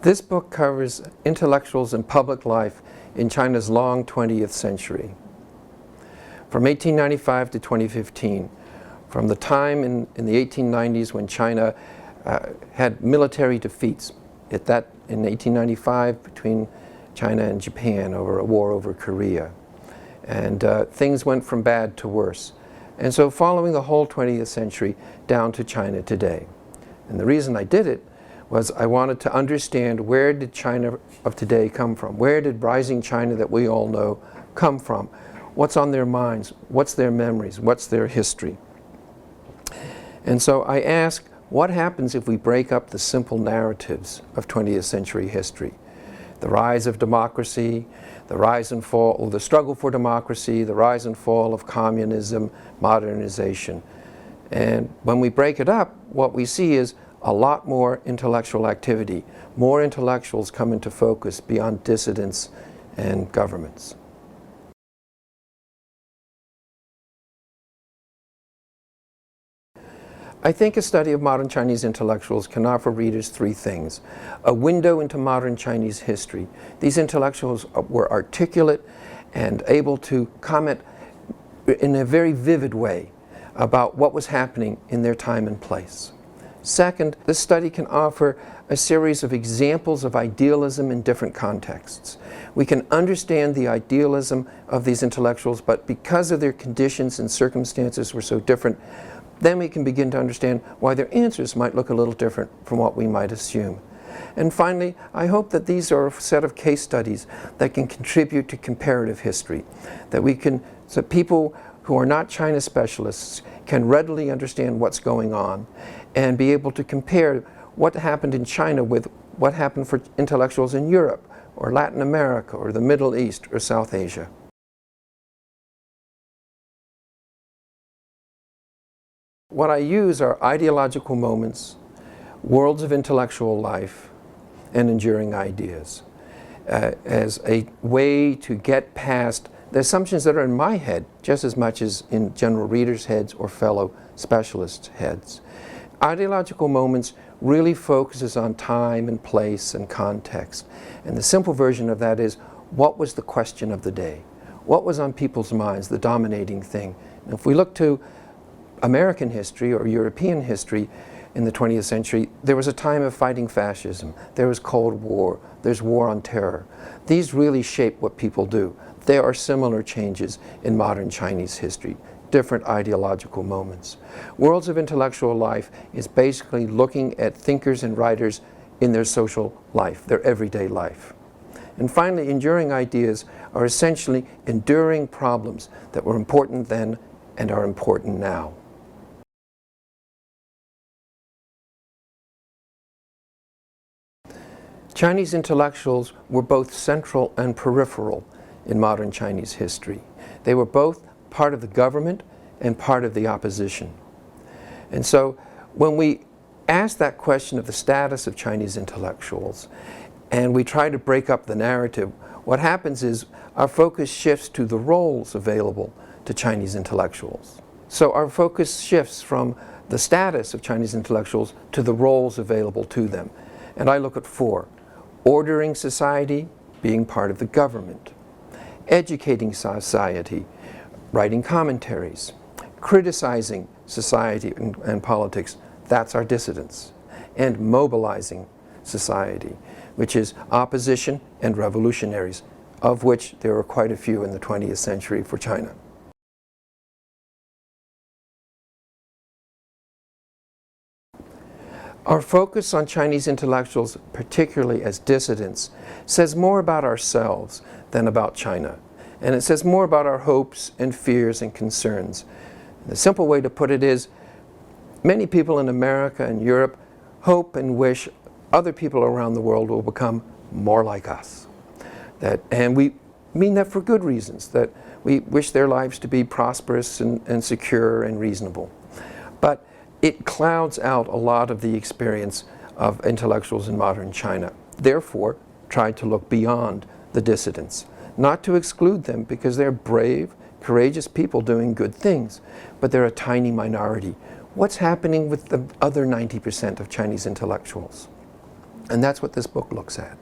This book covers intellectuals and public life in China's long 20th century. From 1895 to 2015, from the time in the 1890s when China had military defeats, in 1895 between China and Japan over a war over Korea. And things went from bad to worse. And so following the whole 20th century down to China today. And the reason I did it was I wanted to understand, where did China of today come from? Where did rising China that we all know come from? What's on their minds? What's their memories? What's their history? And so I asked, what happens if we break up the simple narratives of 20th century history? The rise of democracy, the rise and fall, or the struggle for democracy, the rise and fall of communism, modernization. And when we break it up, what we see is a lot more intellectual activity. More intellectuals come into focus beyond dissidents and governments. I think a study of modern Chinese intellectuals can offer readers three things. A window into modern Chinese history. These intellectuals were articulate and able to comment in a very vivid way about what was happening in their time and place. Second, this study can offer a series of examples of idealism in different contexts. We can understand the idealism of these intellectuals, but because of their conditions and circumstances were so different, then we can begin to understand why their answers might look a little different from what we might assume. And finally, I hope that these are a set of case studies that can contribute to comparative history, so people who are not China specialists can readily understand what's going on and be able to compare what happened in China with what happened for intellectuals in Europe or Latin America or the Middle East or South Asia. What I use are ideological moments, worlds of intellectual life, and enduring ideas as a way to get past the assumptions that are in my head just as much as in general readers' heads or fellow specialists' heads. Ideological moments really focuses on time and place and context. And the simple version of that is, what was the question of the day? What was on people's minds, the dominating thing? And if we look to American history or European history in the 20th century, there was a time of fighting fascism. There was Cold War. There's war on terror. These really shape what people do. There are similar changes in modern Chinese history, different ideological moments. Worlds of intellectual life is basically looking at thinkers and writers in their social life, their everyday life. And finally, enduring ideas are essentially enduring problems that were important then and are important now. Chinese intellectuals were both central and peripheral in modern Chinese history. They were both part of the government and part of the opposition. And so when we ask that question of the status of Chinese intellectuals and we try to break up the narrative, what happens is our focus shifts to the roles available to Chinese intellectuals. So our focus shifts from the status of Chinese intellectuals to the roles available to them. And I look at four: ordering society, being part of the government; educating society, writing commentaries; criticizing society and politics, that's our dissidents; and mobilizing society, which is opposition and revolutionaries, of which there were quite a few in the 20th century for China. Our focus on Chinese intellectuals, particularly as dissidents, says more about ourselves than about China. And it says more about our hopes and fears and concerns. The simple way to put it is, many people in America and Europe hope and wish other people around the world will become more like us. And we mean that for good reasons, that we wish their lives to be prosperous and secure and reasonable. But it clouds out a lot of the experience of intellectuals in modern China. Therefore, try to look beyond the dissidents. Not to exclude them, because they're brave, courageous people doing good things, but they're a tiny minority. What's happening with the other 90% of Chinese intellectuals? And that's what this book looks at.